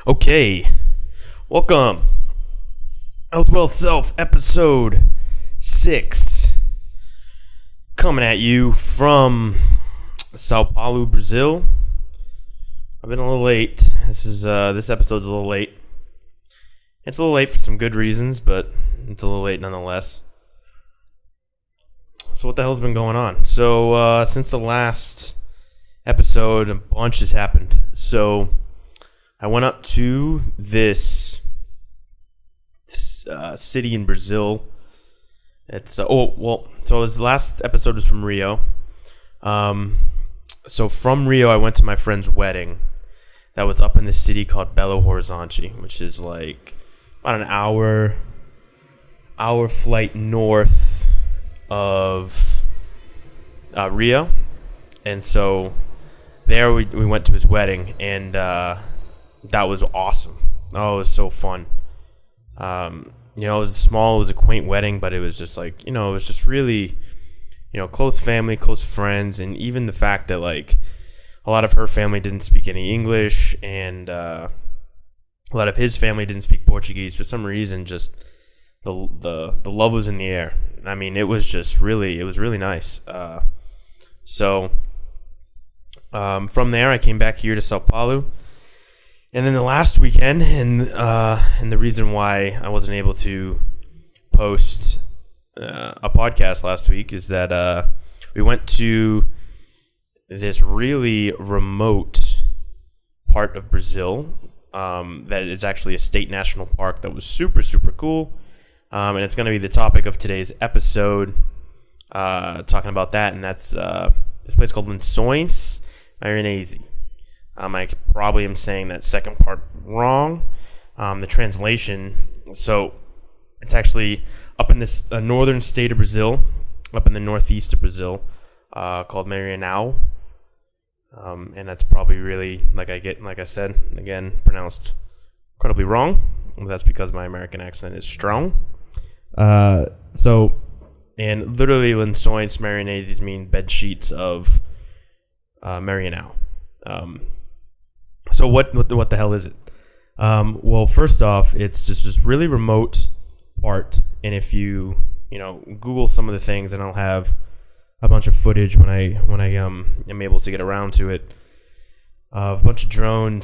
Okay, welcome. Health Wealth Self, episode 6. Coming at you from Sao Paulo, Brazil. I've been a little late. This episode's a little late. It's a little late for some good reasons, but it's a little late nonetheless. So what the hell's been going on? So since the last episode, a bunch has happened. So I went up to this city in Brazil. So this last episode was from Rio. So from Rio, I went to my friend's wedding. That was up in this city called Belo Horizonte, which is like about an hour flight north of Rio. And so there we went to his wedding, and that was awesome. Oh, it was so fun. It was a quaint wedding, but it was just like, it was just really, close family, close friends, and even the fact that like a lot of her family didn't speak any English, and a lot of his family didn't speak Portuguese. For some reason, just the love was in the air. I mean, it was really nice. So from there, I came back here to Sao Paulo. And then the last weekend, and the reason why I wasn't able to post a podcast last week is that we went to this really remote part of Brazil that is actually a state national park that was super, super cool. And it's going to be the topic of today's episode, talking about that. And that's this place called Lençóis Maranhenses. I probably am saying that second part wrong. The translation. So it's actually up in this northern state of Brazil, up in the northeast of Brazil, called Maranhão. And that's probably really, like I said, again, pronounced incredibly wrong. That's because my American accent is strong. And literally Lençóis Maranhenses mean bed sheets of Maranhão. So what the hell is it? Well, first off, it's just this really remote part, and if you Google some of the things, and I'll have a bunch of footage when I am able to get around to it, of a bunch of drone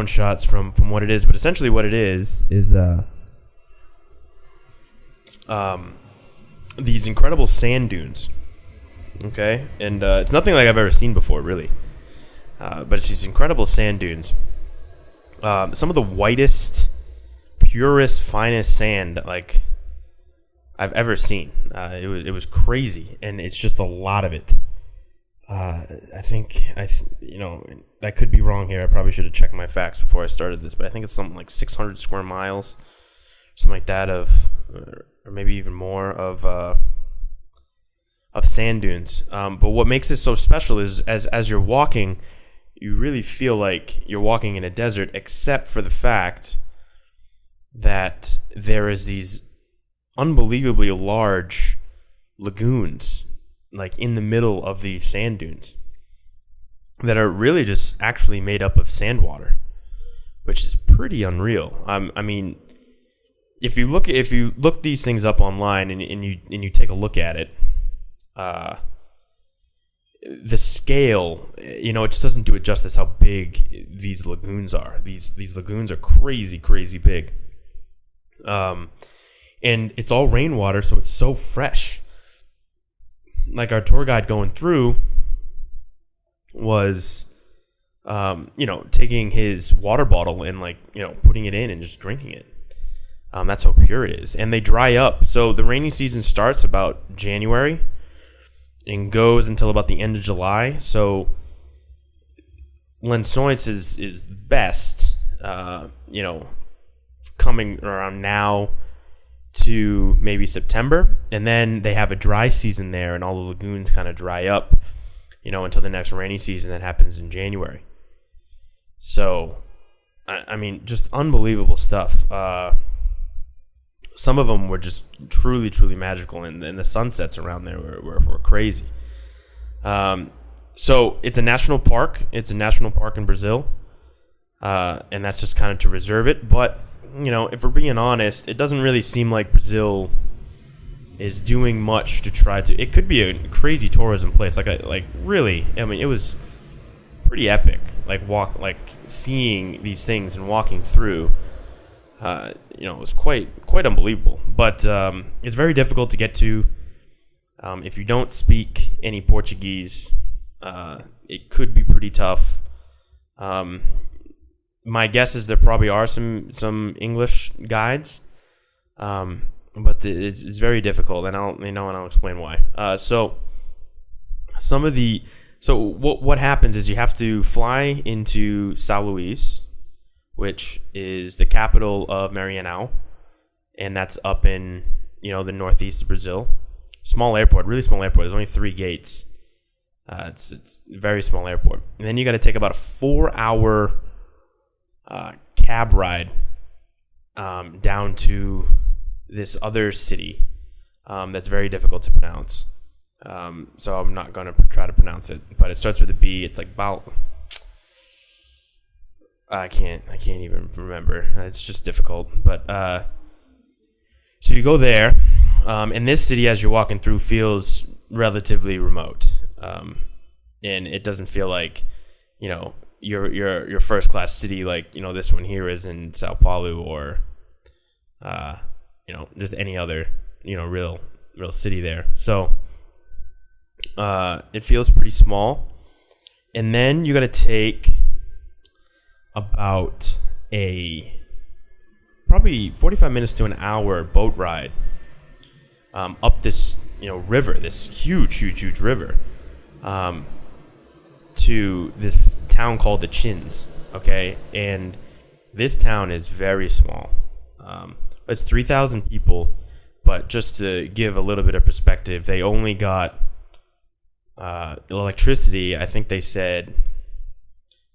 shots from what it is. But essentially, what it is these incredible sand dunes. Okay, and it's nothing like I've ever seen before, really. But it's these incredible sand dunes. Some of the whitest, purest, finest sand that like I've ever seen. It was crazy, and it's just a lot of it. I could be wrong here. I probably should have checked my facts before I started this, but I think it's something like 600 square miles, something like that, or maybe even more of sand dunes. But what makes this so special is as you're walking, you really feel like you're walking in a desert, except for the fact that there is these unbelievably large lagoons, like in the middle of these sand dunes, that are really just actually made up of sand water, which is pretty unreal. I mean, if you look these things up online and you take a look at it, the scale, it just doesn't do it justice how big these lagoons are. These lagoons are crazy, crazy big. And it's all rainwater, so it's so fresh. Like our tour guide going through was, taking his water bottle and putting it in and just drinking it. That's how pure it is. And they dry up. So the rainy season starts about January and goes until about the end of July. So Lençóis is best, coming around now to maybe September, and then they have a dry season there, and all the lagoons kind of dry up, until the next rainy season that happens in January. So, I mean, just unbelievable stuff. Some of them were just truly, truly magical, and the sunsets around there were crazy. So it's a national park. It's a national park in Brazil. and that's just kind of to reserve it. But if we're being honest, it doesn't really seem like Brazil is doing much to try to. It could be a crazy tourism place. Really, I mean, it was pretty epic. Seeing these things and walking through. It was quite unbelievable. But it's very difficult to get to. If you don't speak any Portuguese, it could be pretty tough. My guess is there probably are some English guides, but it's very difficult, and I'll explain why. So what happens is you have to fly into São Luís, which is the capital of Maranhão, and that's up in the northeast of Brazil. Small airport, really small airport. There's only 3 gates. It's a very small airport, and then you got to take about a 4-hour cab ride down to this other city that's very difficult to pronounce. So I'm not going to try to pronounce it, but it starts with a B. It's like I can't even remember. It's just difficult. But so you go there, and this city, as you're walking through, feels relatively remote, and it doesn't feel like your first class city like this one here is in Sao Paulo or just any other real city there. So it feels pretty small, and then you got to take about probably 45 minutes to an hour boat ride up this river, this huge river, to this town called the Chins. Okay, and this town is very small. It's 3,000 people, but just to give a little bit of perspective, they only got electricity, I think they said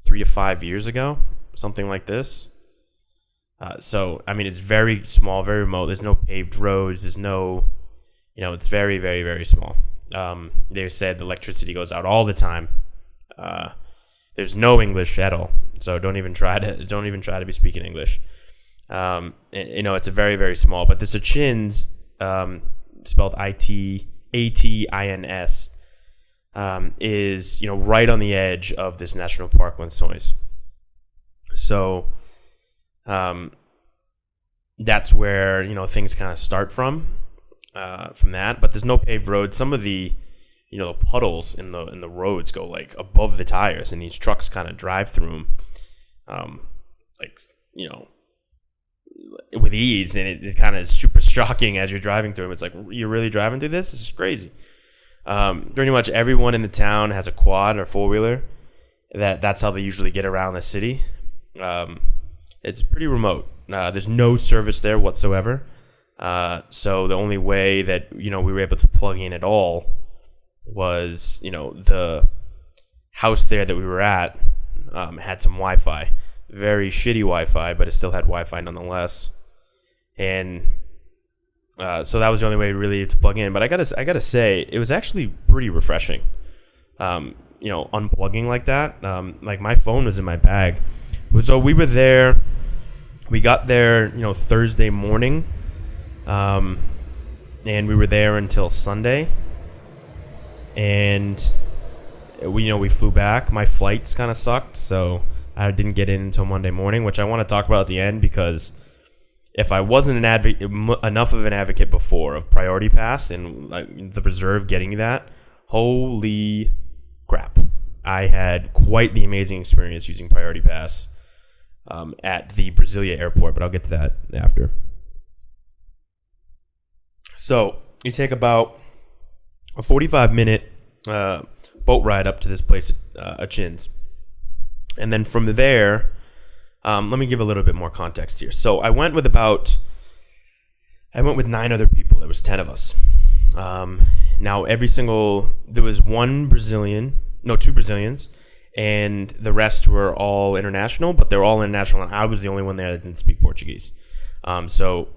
3 to 5 years ago, something like this. So I mean, it's very small, very remote. There's no paved roads. There's no, it's very, very, very small. They said the electricity goes out all the time. There's no English at all, so don't even try to be speaking English. It's a very, very small, but this Chins, spelled Atins, is right on the edge of this national park, Lençóis. So that's where things kind of start from that. But there's no paved road. Some of the the puddles in the roads go like above the tires, and these trucks kind of drive through them, with ease, and it kind of is super shocking as you're driving through them. It's like, you're really driving through this? This is crazy. Pretty much everyone in the town has a quad or 4-wheeler. That's how they usually get around the city. It's pretty remote. There's no service there whatsoever. So the only way that we were able to plug in at all was the house there that we were at had some Wi-Fi, very shitty Wi-Fi, but it still had Wi-Fi nonetheless. And so that was the only way really to plug in. But I gotta say, it was actually pretty refreshing. Unplugging like that. Like, my phone was in my bag. So we were there. We got there, Thursday morning, and we were there until Sunday. And we flew back. My flights kind of sucked, so I didn't get in until Monday morning, which I want to talk about at the end, because if I wasn't enough of an advocate before of Priority Pass and the reserve getting that, holy crap. I had quite the amazing experience using Priority Pass at the Brasilia airport, but I'll get to that after. So you take about a 45-minute boat ride up to this place, Chins. And then from there, let me give a little bit more context here. So I went with 9 other people. There was 10 of us. Now there was two Brazilians, and the rest were all international, but they were all international, and I was the only one there that didn't speak Portuguese. So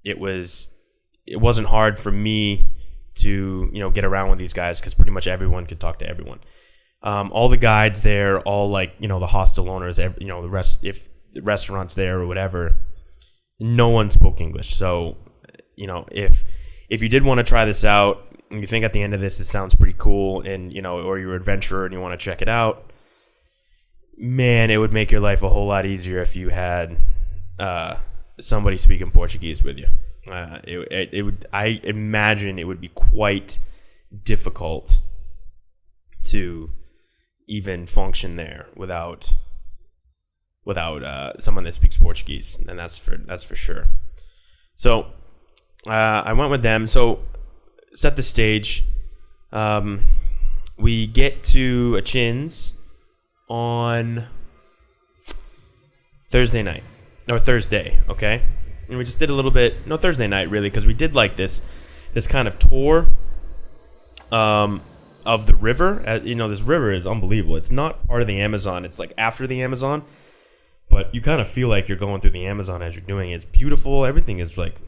it wasn't hard for me to get around with these guys, because pretty much everyone could talk to everyone. All the guides there, all like, the hostel owners, if the restaurants there or whatever, no one spoke English. So, if you did want to try this out and you think at the end of this, it sounds pretty cool and, or you're an adventurer and you want to check it out, man, it would make your life a whole lot easier if you had somebody speaking Portuguese with you. It would. I imagine it would be quite difficult to even function there without someone that speaks Portuguese, and that's for sure. So I went with them. So set the stage. We get to Achin's on Thursday, okay? And we just did a little bit, no, Thursday night, really, because we did like this kind of tour of the river. This river is unbelievable. It's not part of the Amazon. It's like after the Amazon, but you kind of feel like you're going through the Amazon as you're doing it. It's beautiful. Everything is like,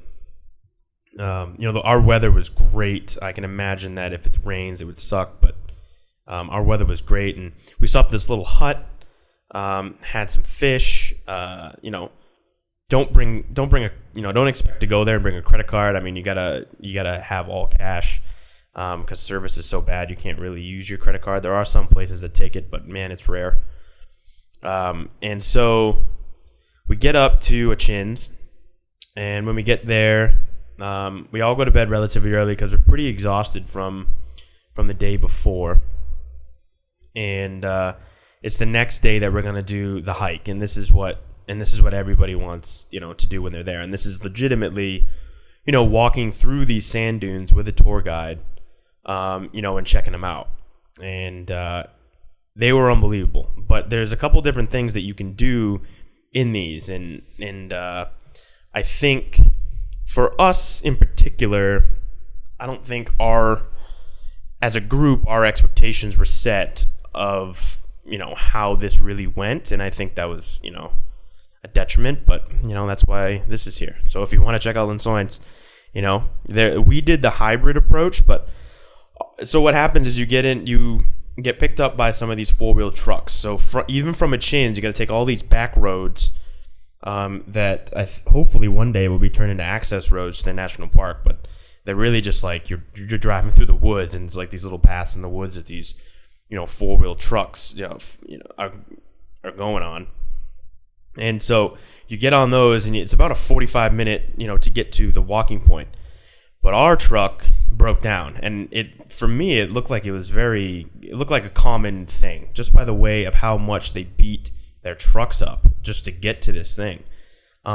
our weather was great. I can imagine that if it rains, it would suck, but our weather was great, and we stopped at this little hut, had some fish. Don't expect to go there and bring a credit card. I mean, you gotta have all cash, because service is so bad you can't really use your credit card. There are some places that take it, but man, it's rare. And so we get up to Achin's, and when we get there, we all go to bed relatively early because we're pretty exhausted from the day before. And it's the next day that we're gonna do the hike, and this is what everybody wants, to do when they're there. And this is legitimately, walking through these sand dunes with a tour guide, and checking them out. And they were unbelievable. But there's a couple different things that you can do in these, and I think for us in particular, I don't think as a group, our expectations were set of, how this really went. And I think that was, a detriment, but, that's why this is here. So if you want to check out Lençóis, we did the hybrid approach, but so what happens is you get picked up by some of these 4-wheel trucks. So even from Achin's, you got to take all these back roads that hopefully one day will be turned into access roads to the national park, but they're really just like you're driving through the woods, and it's like these little paths in the woods that these 4-wheel trucks are going on. And so you get on those, and it's about a 45-minute to get to the walking point. But our truck broke down, and for me it looked like a common thing just by the way of how much they beat their trucks up just to get to this thing.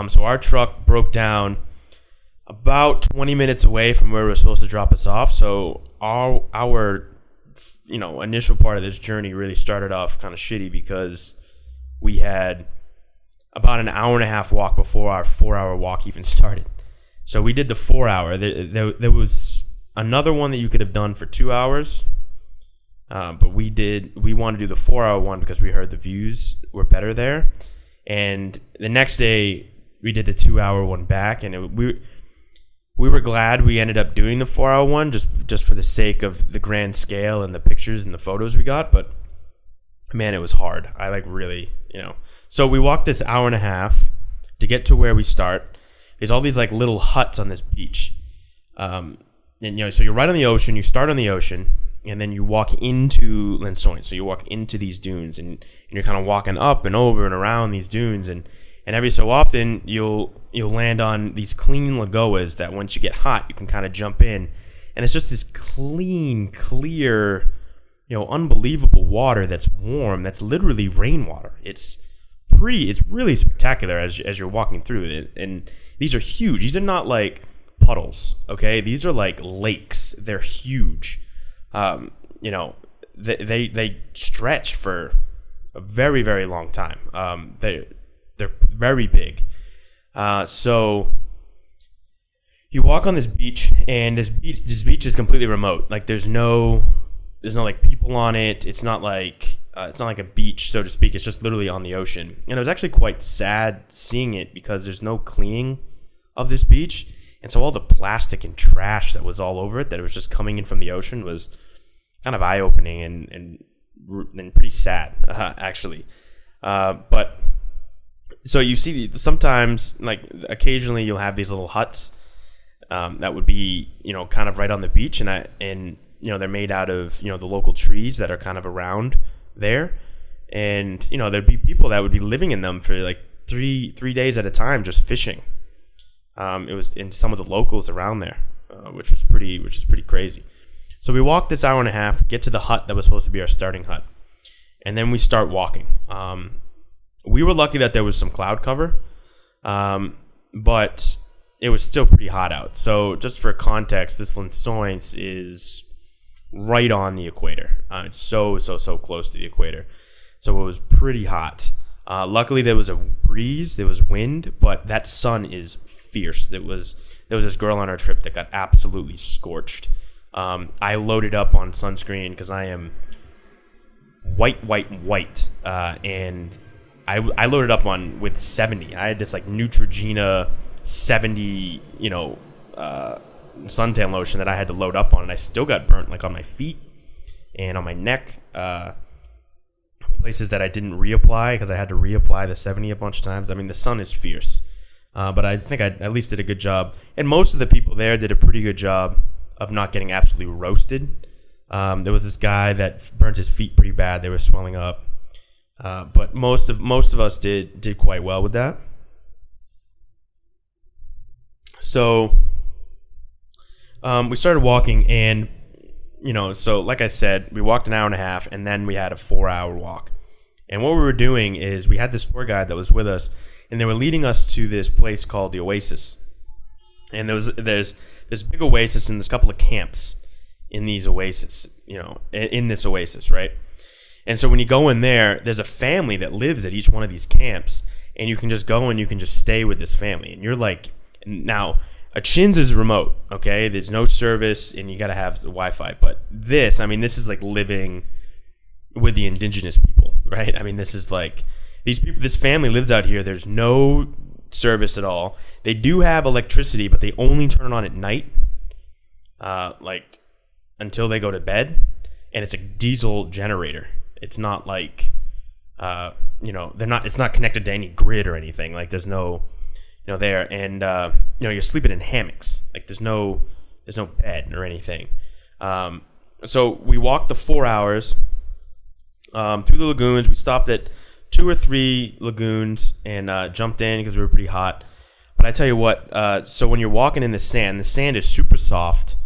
So our truck broke down about 20 minutes away from where it was supposed to drop us off. So our initial part of this journey really started off kind of shitty because we had about an hour and a half walk before our 4-hour walk even started. So we did the 4-hour. There was another one that you could have done for 2 hours, but we wanted to do the 4-hour one because we heard the views were better there. And the next day we did the 2-hour one back, and we were glad we ended up doing the 4-hour one just for the sake of the grand scale and the pictures and the photos we got. But man, it was hard. I really, So we walked this hour and a half to get to where we start. There's all these little huts on this beach. And so you're right on the ocean. You start on the ocean, and then you walk into Lençóis. So you walk into these dunes, and you're kind of walking up and over and around these dunes, and every so often you'll land on these clean lagoas that once you get hot, you can kind of jump in, and it's just this clean, clear, unbelievable water that's warm. That's literally rainwater. It's really spectacular as you're walking through it, and these are huge. These are not like puddles, okay? These are like lakes. They're huge. They stretch for a very, very long time. They're very big. So you walk on this beach, and this beach is completely remote. Like there's no people on it. It's not like a beach, so to speak. It's just literally on the ocean. And it was actually quite sad seeing it because there's no cleaning of this beach. And so all the plastic and trash that was all over it, that it was just coming in from the ocean, was kind of eye-opening and and pretty sad, actually. But so you see, sometimes, like occasionally, you'll have these little huts that would be, kind of right on the beach, and they're made out of the local trees that are kind of around there, and there'd be people that would be living in them for like three days at a time, just fishing. It was in some of the locals around there, which is pretty crazy. So we walked this hour and a half, get to the hut that was supposed to be our starting hut, and then we start walking. We were lucky that there was some cloud cover, but it was still pretty hot out. So just for context, this Lençóis is right on the equator. It's so close to the equator. So it was pretty hot. Luckily, there was a breeze, there was wind, but that sun is fierce. There was this girl on our trip that got absolutely scorched. I loaded up on sunscreen because I am white, and I loaded up with 70. I had this like Neutrogena 70, suntan lotion that I had to load up on, and I still got burnt like on my feet and on my neck. Places that I didn't reapply because I had to reapply the 70 a bunch of times. I mean, the sun is fierce, but I think I at least did a good job, and most of the people there did a pretty good job of not getting absolutely roasted. There was this guy that burnt his feet pretty bad; they were swelling up. But most of us did quite well with that. So we started walking, and so like I said, we walked an hour and a half, and then we had a 4-hour walk. And what we were doing is we had this tour guide that was with us, and they were leading us to this place called the Oasis. And there's this big oasis, and there's a couple of camps in these oasis, in this oasis, right? And so when you go in there, there's a family that lives at each one of these camps, and you can just go and you can just stay with this family. And you're like, now, a Chins is remote, okay? There's no service, and you got to have the Wi-Fi. But this is like living with the indigenous people, right? I mean, this is like, these people, this family lives out here. There's no service at all. They do have electricity, but they only turn it on at night, like until they go to bed. And it's a diesel generator. It's not like, it's not connected to any grid or anything. Like there's no, there. And, you're sleeping in hammocks. Like there's no bed or anything. So we walked the 4 hours, through the lagoons. We stopped at 2 or 3 lagoons and, jumped in because we were pretty hot. But I tell you what, so when you're walking in the sand is super soft.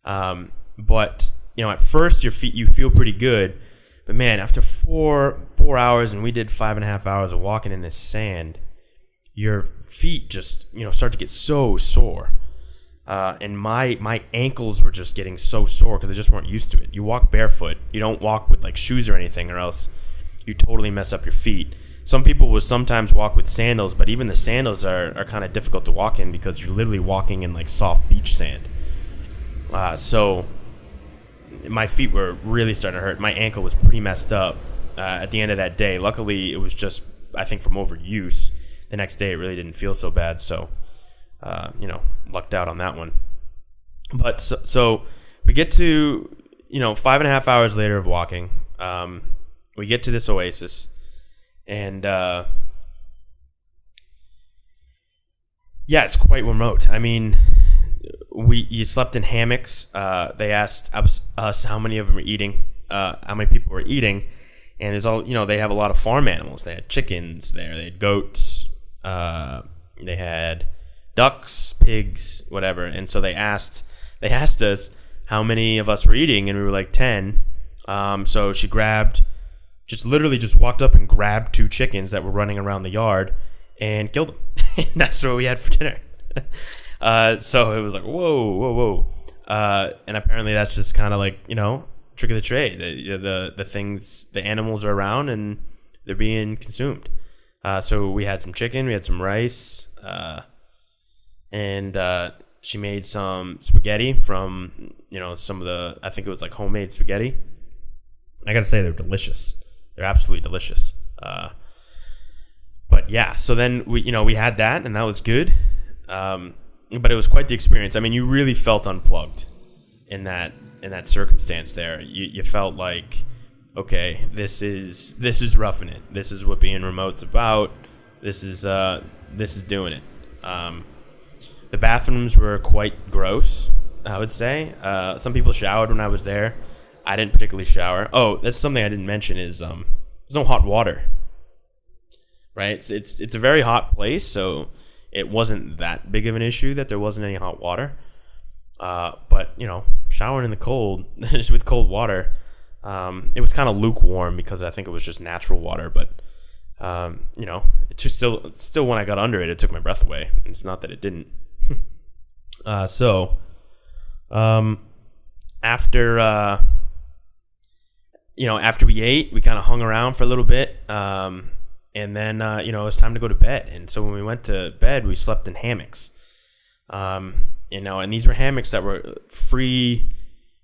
But, at first you feel pretty good. But man, after 4 hours, and we did 5.5 hours of walking in this sand, your feet just, start to get so sore. And my ankles were just getting so sore because I just weren't used to it. You walk barefoot. You don't walk with like shoes or anything, or else you totally mess up your feet. Some people will sometimes walk with sandals, but even the sandals are kind of difficult to walk in because you're literally walking in like soft beach sand. So my feet were really starting to hurt. My ankle was pretty messed up at the end of that day. Luckily, it was just, I think, from overuse. The next day, it really didn't feel so bad. So, lucked out on that one. But so we get to, 5.5 hours later of walking. We get to this oasis, and it's quite remote. I mean, you slept in hammocks. They asked us how many of them were eating, how many people were eating, and there's all, they have a lot of farm animals. They had chickens there, they had goats, they had ducks, pigs, whatever. And so they asked us how many of us were eating, and we were like 10. So she literally walked up and grabbed 2 chickens that were running around the yard and killed them. And that's what we had for dinner. So it was like, whoa. And apparently that's just kind of like, trick of the trade. The things, the animals are around and they're being consumed. So we had some chicken, we had some rice, and she made some spaghetti from, some of the, I think it was like homemade spaghetti. I gotta say, they're delicious. They're absolutely delicious. But yeah, so then we had that, and that was good. But it was quite the experience. I mean, you really felt unplugged in that circumstance there. You felt like okay, this is roughing it. This is what being remote's about. This is doing it. The bathrooms were quite gross, I would say. Some people showered when I was there. I didn't particularly shower. Oh, that's something I didn't mention is there's no hot water. Right? It's a very hot place, so it wasn't that big of an issue that there wasn't any hot water. But, showering in the cold, with cold water, it was kind of lukewarm because I think it was just natural water. But, it's just still when I got under it, it took my breath away. It's not that it didn't. After we ate, we kind of hung around for a little bit. And then, it was time to go to bed. And so when we went to bed, we slept in hammocks. And these were hammocks that were free.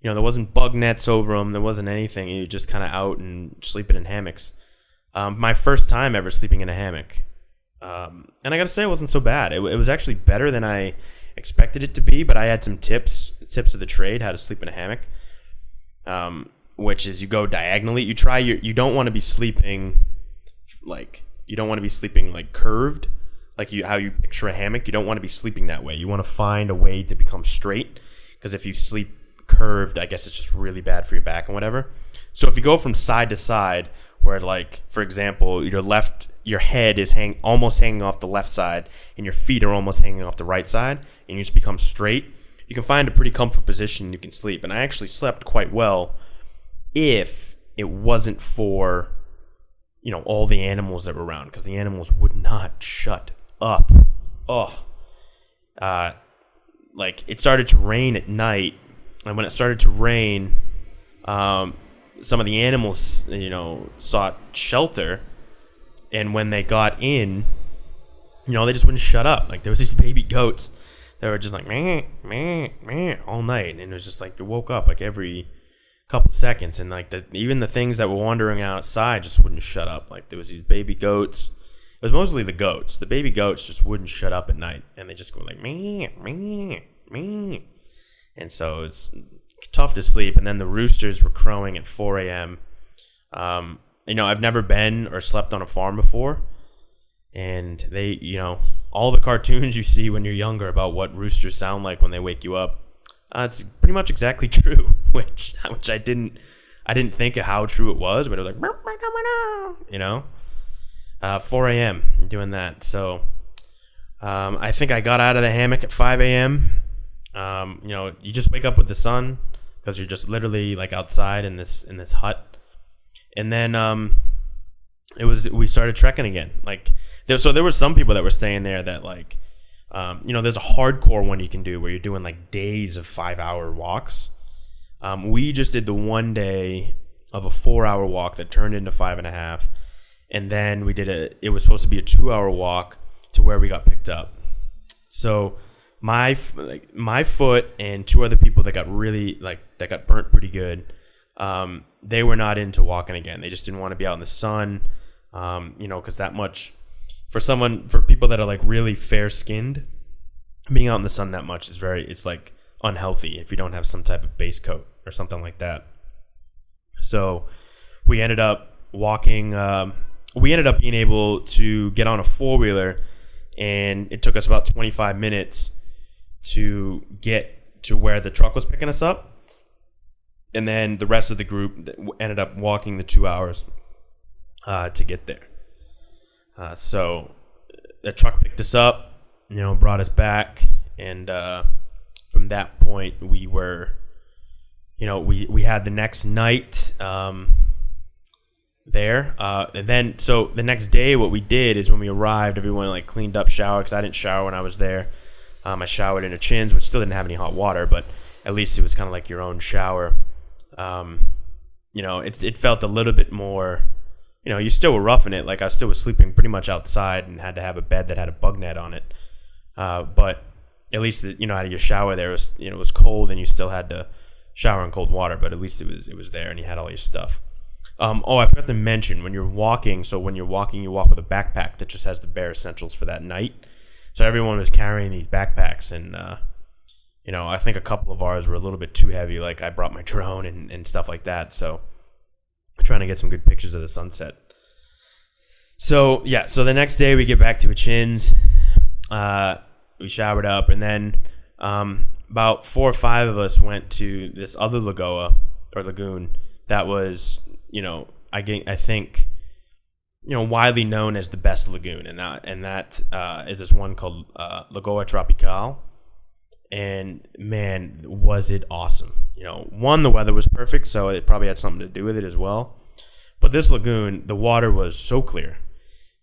There wasn't bug nets over them. There wasn't anything. You just kind of out and sleeping in hammocks. My first time ever sleeping in a hammock. And I got to say, it wasn't so bad. It was actually better than I expected it to be, but I had some tips of the trade, how to sleep in a hammock. Which is you go diagonally. You don't want to be sleeping like curved, like how you picture a hammock. You don't want to be sleeping that way. You want to find a way to become straight, because if you sleep curved, I guess it's just really bad for your back and whatever. So if you go from side to side, where like, for example, your head is almost hanging off the left side and your feet are almost hanging off the right side, and you just become straight, you can find a pretty comfortable position you can sleep. And I actually slept quite well if it wasn't for all the animals that were around, because the animals would not shut up. It started to rain at night, and when it started to rain, some of the animals, sought shelter, and when they got in, they just wouldn't shut up. Like, there was these baby goats that were just like meh, meh, meh all night, and it was just like they woke up like every couple seconds, and like even the things that were wandering outside just wouldn't shut up. Like, there was these baby goats. It was mostly the goats. The baby goats just wouldn't shut up at night, and they just go like meh, meh, meh. And so it's tough to sleep. And then the roosters were crowing at 4 a.m. I've never been or slept on a farm before, and they, all the cartoons you see when you're younger about what roosters sound like when they wake you up, it's pretty much exactly true, which I didn't think of how true it was, but it was like, 4 a.m. doing that. So I think I got out of the hammock at 5 a.m. You just wake up with the sun, because you're just literally like outside in this hut. And then we started trekking again. Like, there were some people that were staying there that like, there's a hardcore one you can do where you're doing like days of 5-hour walks. We just did the one day of a 4-hour walk that turned into 5.5, and then it was supposed to be a 2-hour walk to where we got picked up. So my foot and 2 other people that got burnt pretty good, they were not into walking again. They just didn't want to be out in the sun, because that much for people that are like really fair skinned, being out in the sun that much is it's like unhealthy if you don't have some type of base coat or something like that. So we ended up walking. We ended up being able to get on a 4-wheeler, and it took us about 25 minutes to get to where the truck was picking us up. And then the rest of the group ended up walking the 2 hours to get there. So the truck picked us up, brought us back, and from that point we were, we had the next night there, and then so the next day what we did is when we arrived, everyone like cleaned up, showered, because I didn't shower when I was there. I showered in a Chins, which still didn't have any hot water, but at least it was kind of like your own shower. It felt a little bit more, you still were roughing it. Like, I still was sleeping pretty much outside and had to have a bed that had a bug net on it. But at least, out of your shower there, it was cold, and you still had to shower in cold water, but at least it was there, and you had all your stuff. I forgot to mention, when you're walking, you walk with a backpack that just has the bare essentials for that night. So everyone was carrying these backpacks, and I think a couple of ours were a little bit too heavy. Like, I brought my drone and stuff like that. So trying to get some good pictures of the sunset. So yeah, so the next day we get back to Chin's. We showered up, and then about 4 or 5 of us went to this other lagoon that was, I think, widely known as the best lagoon, and that is this one called Lagoa Tropical. And man, was it awesome! One, the weather was perfect, so it probably had something to do with it as well. But this lagoon, the water was so clear,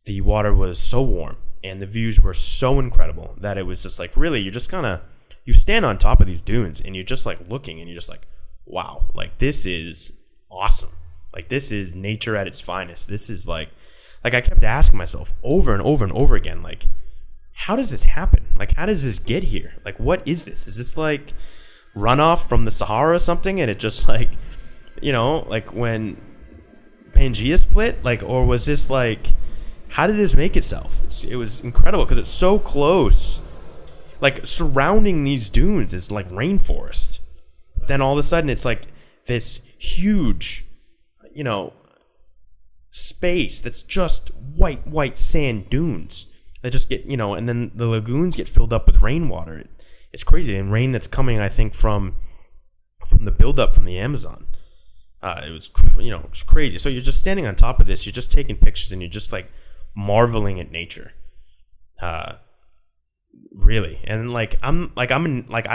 the water was so warm, and the views were so incredible that it was just like, really, you stand on top of these dunes and you're just like looking, and you're just like, wow, like this is awesome. Like this is nature at its finest. This is like I kept asking myself over and over and over again, like, how does this happen? Like, how does this get here? Like, what is this? Is this like runoff from the Sahara or something? And it just like, like when Pangea split, like, or was this like, how did this make itself? It was incredible because it's so close. Like, surrounding these dunes is like rainforest. Then all of a sudden it's like this huge, space that's just white sand dunes that just get, and then the lagoons get filled up with rainwater. It's crazy. And rain that's coming, I think, from the buildup from the Amazon. It was, it's crazy. So you're just standing on top of this. You're just taking pictures, and you're just like marveling at nature. Really. And I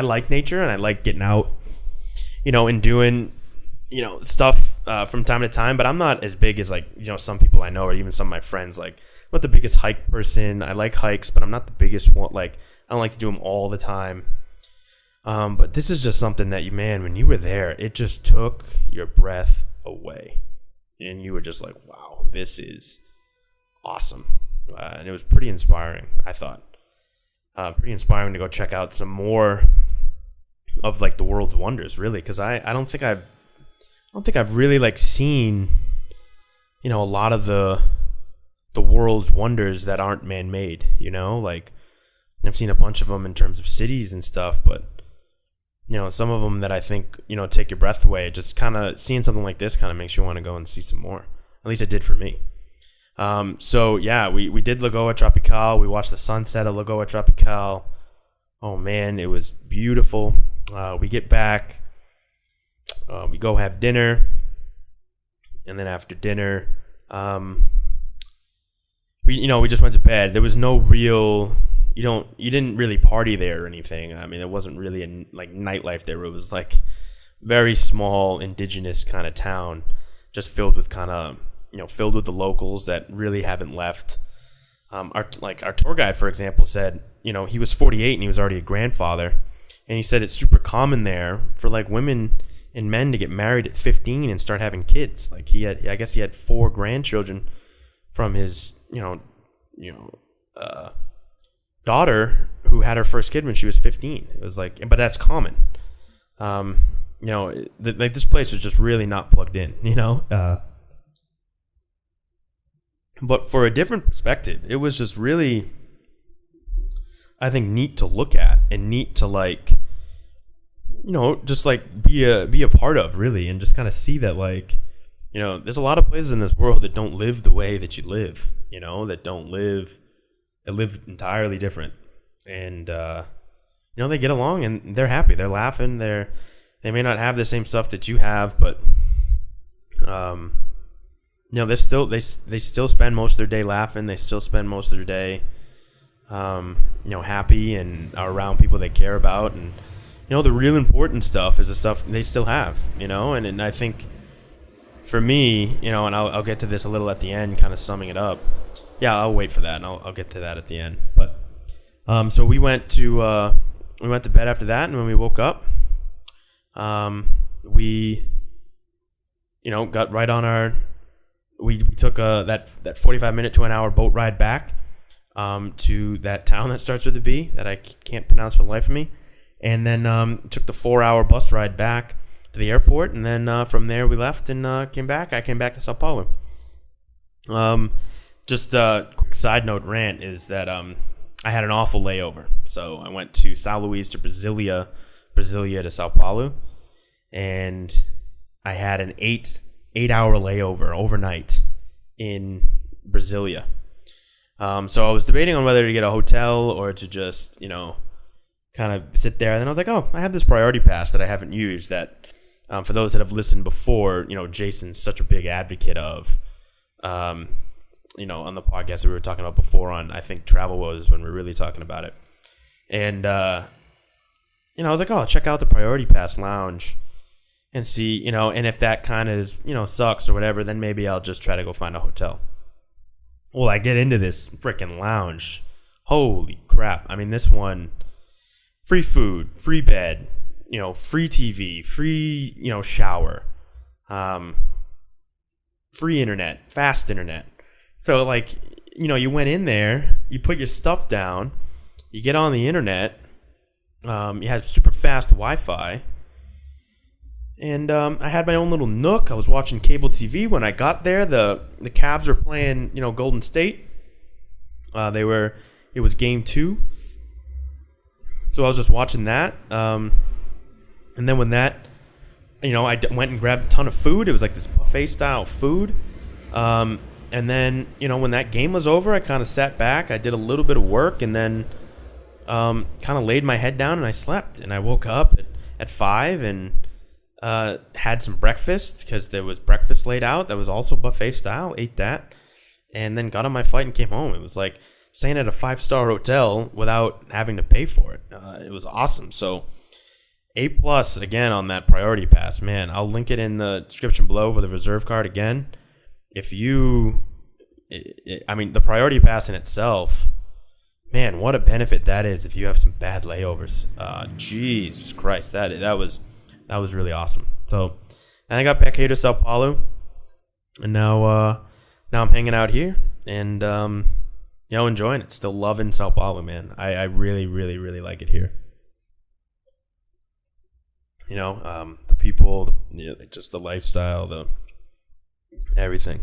like nature, and I like getting out, and doing, stuff from time to time. But I'm not as big as some people I know, or even some of my friends. Like, I'm not the biggest hike person. I like hikes, but I'm not the biggest one. Like, I don't like to do them all the time. But this is just something that when you were there, it just took your breath away, and you were just like, wow, this is awesome. And it was pretty inspiring, I thought. Pretty inspiring to go check out some more of like the world's wonders, really, because I don't think I've really seen a lot of the world's wonders that aren't man-made. Like, I've seen a bunch of them in terms of cities and stuff, but some of them that I think take your breath away. Just kind of seeing something like this kind of makes you want to go and see some more. At least it did for me. So yeah, we did Lagoa Tropical. We watched the sunset at Lagoa Tropical. Oh man, it was beautiful. We get back, we go have dinner, and then after dinner, we just went to bed. There was no real, you didn't really party there or anything. I mean, it wasn't really nightlife there. It was like very small indigenous kind of town, just filled with filled with the locals that really haven't left. Our tour guide, for example, said, he was 48 and he was already a grandfather. And he said it's super common there for women and men to get married at 15 and start having kids. Like I guess he had 4 grandchildren from his, daughter who had her first kid when she was 15. It was but that's common. This place was just really not plugged in, But for a different perspective, it was just really, I think, neat to look at and neat to just be a part of, really, and just kind of see that there's a lot of places in this world that don't live the way that you live, that live entirely different, and they get along and they're happy, they're laughing, they may not have the same stuff that you have, but they still spend most of their day laughing. They still spend most of their day, happy and are around people they care about. And, the real important stuff is the stuff they still have, and I think for me, and I'll get to this a little at the end, kind of summing it up. Yeah, I'll wait for that, and I'll get to that at the end. But, so we went to bed after that, and when we woke up, we, got right on we took that 45-minute to an hour boat ride back to that town that starts with a B that I can't pronounce for the life of me. And then took the 4-hour bus ride back to the airport. And then from there we left and came back. I came back to Sao Paulo. Just a quick side note rant is that I had an awful layover. So I went to São Luís to Brasilia to Sao Paulo. And I had an 8 8-hour layover overnight in Brasilia. So I was debating on whether to get a hotel or to just, kind of sit there. And then I was like, oh, I have this priority pass that I haven't used that, for those that have listened before, Jason's such a big advocate of, on the podcast that we were talking about before on, I think Travel was when we were really talking about it. And, I was like, oh, check out the priority pass lounge and see, and if that kind of is, sucks or whatever, then maybe I'll just try to go find a hotel. Well, I get into this freaking lounge. Holy crap. I mean, this one, free food, free bed, free TV, free, shower, free internet, fast internet. So, like, you went in there, you put your stuff down, you get on the internet, you had super fast Wi-Fi, and I had my own little nook. I was watching cable TV. When I got there, the Cavs were playing, Golden State. It was game 2. So I was just watching that. And then when that, I went and grabbed a ton of food. It was like this buffet style food. And then, when that game was over, I kind of sat back. I did a little bit of work and then kind of laid my head down and I slept. And I woke up at 5 and had some breakfast because there was breakfast laid out that was also buffet style. Ate that and then got on my flight and came home. It was like staying at a 5-star hotel without having to pay for it. It was awesome. So A+ again on that priority pass, man. I'll link it in the description below for the reserve card again. If the priority pass in itself, man, what a benefit that is if you have some bad layovers. Jesus Christ, that was really awesome. So, and I got back here to Sao Paulo, and now I'm hanging out here and enjoying it. Still loving Sao Paulo, man. I really, really, really like it here. The people, just the lifestyle, the everything.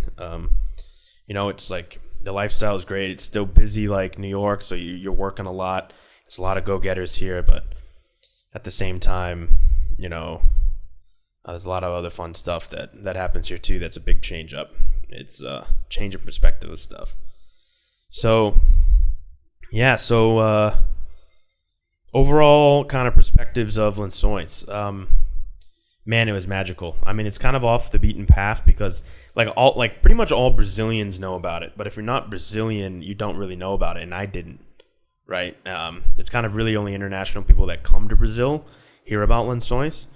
It's like the lifestyle is great. It's still busy like New York, so you're working a lot. It's a lot of go-getters here, but at the same time, there's a lot of other fun stuff that happens here too. That's a big change up. It's a change of perspective of stuff. So, yeah. So overall, kind of perspectives of Lençóis. Man, it was magical. I mean, it's kind of off the beaten path because pretty much all Brazilians know about it. But if you're not Brazilian, you don't really know about it, and I didn't. Right? It's kind of really only international people that come to Brazil hear about Lençóis.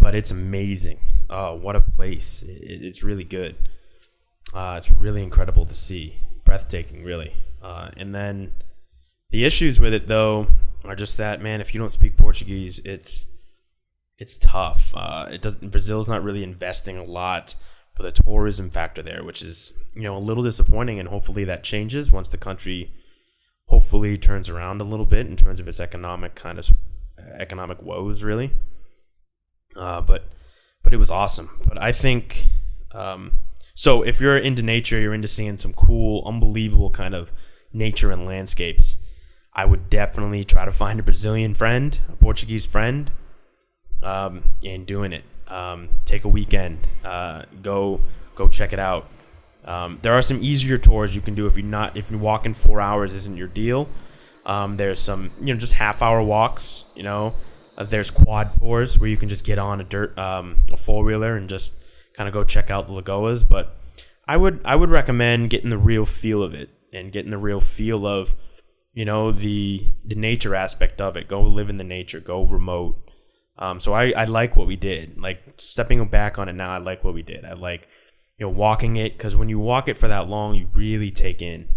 But it's amazing. What a place. It's really good. It's really incredible to see. Breathtaking, really. And then the issues with it, though, are just that, man, if you don't speak Portuguese, it's tough. Brazil's not really investing a lot for the tourism factor there, which is, a little disappointing, and hopefully that changes once the country hopefully turns around a little bit in terms of its economic woes, really. But it was awesome. But I think, so if you're into nature, you're into seeing some cool, unbelievable kind of nature and landscapes, I would definitely try to find a Brazilian friend, a Portuguese friend, and doing it. Take a weekend, go check it out. There are some easier tours you can do if you're walking 4 hours isn't your deal. There's some, just half-hour walks, there's quad tours where you can just get on a four-wheeler and just kind of go check out the lagoas. But I would recommend getting the real feel of it and getting the real feel of, the nature aspect of it. Go live in the nature. Go remote. So I like what we did. Like, stepping back on it now, I like what we did. I like, walking it, because when you walk it for that long, you really take in.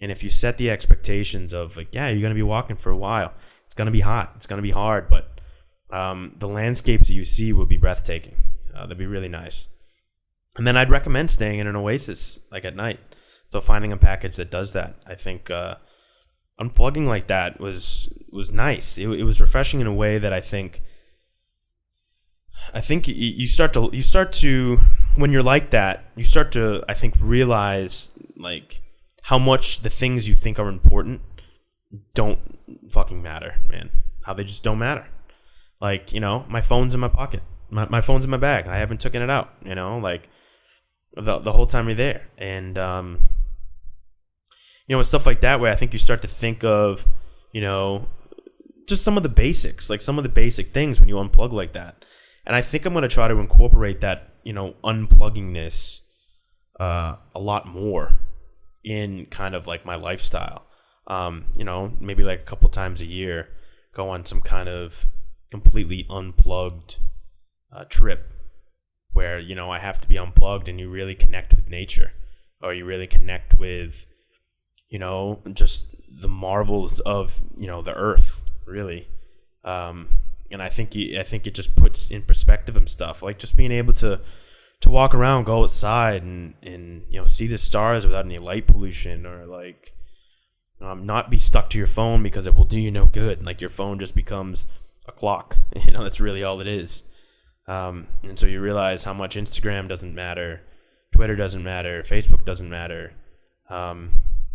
And if you set the expectations of, like, yeah, you're going to be walking for a while, it's going to be hot, it's going to be hard, but the landscapes that you see will be breathtaking. They'll be really nice. And then I'd recommend staying in an oasis, like, at night. So finding a package that does that, I think unplugging like that was nice. It was refreshing in a way that I think you start to when you're like that, you start to, I think, realize, like, how much the things you think are important don't fucking matter, man. How they just don't matter. Like, my phone's in my pocket. my phone's in my bag. I haven't taken it out, like the whole time you're there. And, with stuff like that, where I think you start to think of, just some of the basics, like some of the basic things when you unplug like that. And I think I'm going to try to incorporate that, unpluggingness a lot more in kind of like my lifestyle. Maybe like a couple times a year, go on some kind of completely unplugged trip where, I have to be unplugged and you really connect with nature, or you really connect with, just the marvels of, the earth, really. And I think it just puts in perspective and stuff, like just being able to walk around, go outside and see the stars without any light pollution, or like not be stuck to your phone because it will do you no good. Like your phone just becomes a clock, that's really all it is. And so you realize how much Instagram doesn't matter, Twitter doesn't matter, Facebook doesn't matter.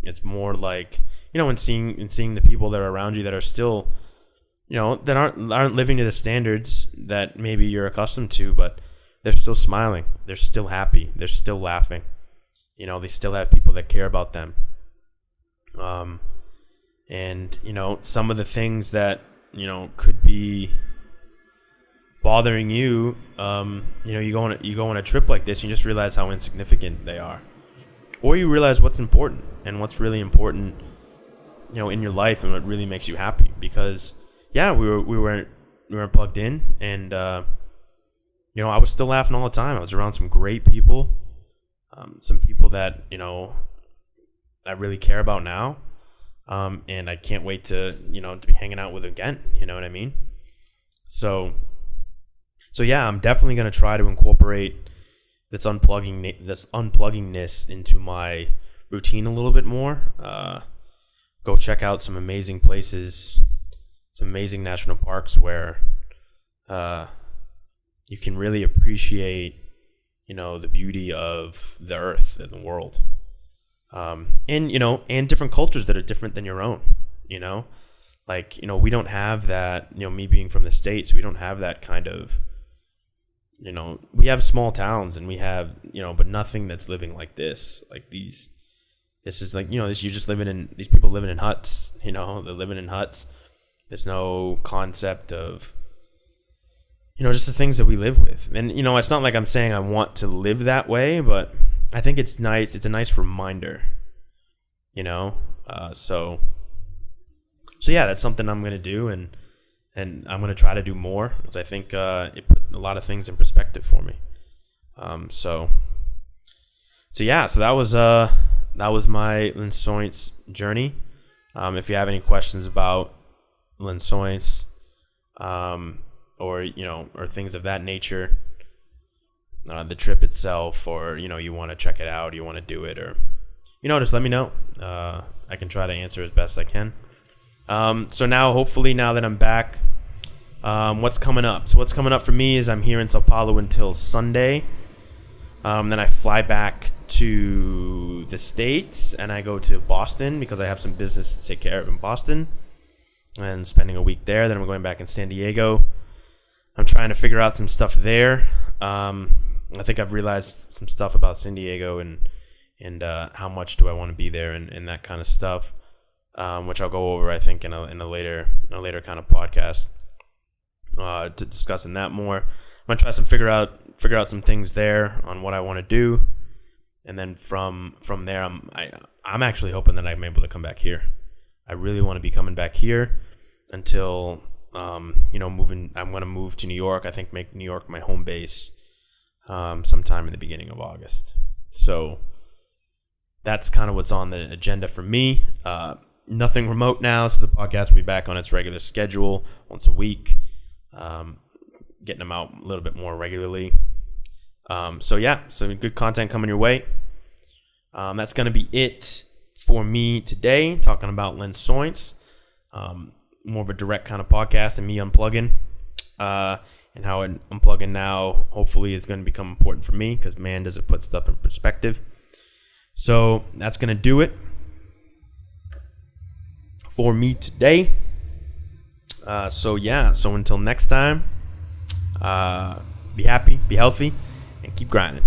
It's more like, and seeing the people that are around you that are still, that aren't living to the standards that maybe you're accustomed to, but they're still smiling, they're still happy, they're still laughing. They still have people that care about them. And some of the things that could be bothering you, you go on a trip like this, and you just realize how insignificant they are, or you realize what's important and what's really important, in your life, and what really makes you happy. Because we weren't plugged in, and I was still laughing all the time. I was around some great people, some people that I really care about now, and I can't wait to to be hanging out with again. You know what I mean? So yeah, I'm definitely gonna try to incorporate this unpluggingness into my routine a little bit more. Go check out some amazing places, some amazing national parks where you can really appreciate the beauty of the earth and the world, and different cultures that are different than your own. Like we don't have that. Me being from the States, we don't have that kind of. We have small towns, and we have but nothing that's living like this. Like this is like these people living in huts. They're living in huts. There's no concept of just the things that we live with. And it's not like I'm saying I want to live that way, but I think it's nice. It's a nice reminder. So yeah, that's something I'm gonna do, and I'm gonna try to do more, because I think it put a lot of things in perspective for me. So that was my Lençóis journey. If you have any questions about Lençóis, or things of that nature, the trip itself, or you want to check it out, you want to do it, or just let me know. I can try to answer as best I can. So now, hopefully, now that I'm back, what's coming up? So what's coming up for me is I'm here in Sao Paulo until Sunday. Then I fly back to the States, and I go to Boston because I have some business to take care of in Boston, and spending a week there. Then I'm going back in San Diego. I'm trying to figure out some stuff there. I think I've realized some stuff about San Diego, and how much do I want to be there, and that kind of stuff, which I'll go over, I think, in a later kind of podcast, to discussing that more. I'm gonna try to figure out some things there on what I want to do, and then from there, I'm actually hoping that I'm able to come back here. I really want to be coming back here until moving. I'm gonna move to New York. I think make New York my home base sometime in the beginning of August. So that's kind of what's on the agenda for me. Nothing remote now, so the podcast will be back on its regular schedule once a week, getting them out a little bit more regularly. So good content coming your way. That's going to be it for me today, talking about Lençóis. More of a direct kind of podcast and me unplugging, and how unplugging now hopefully is going to become important for me, because man, does it put stuff in perspective. So that's going to do it for me today. So until next time, be happy, be healthy, and keep grinding.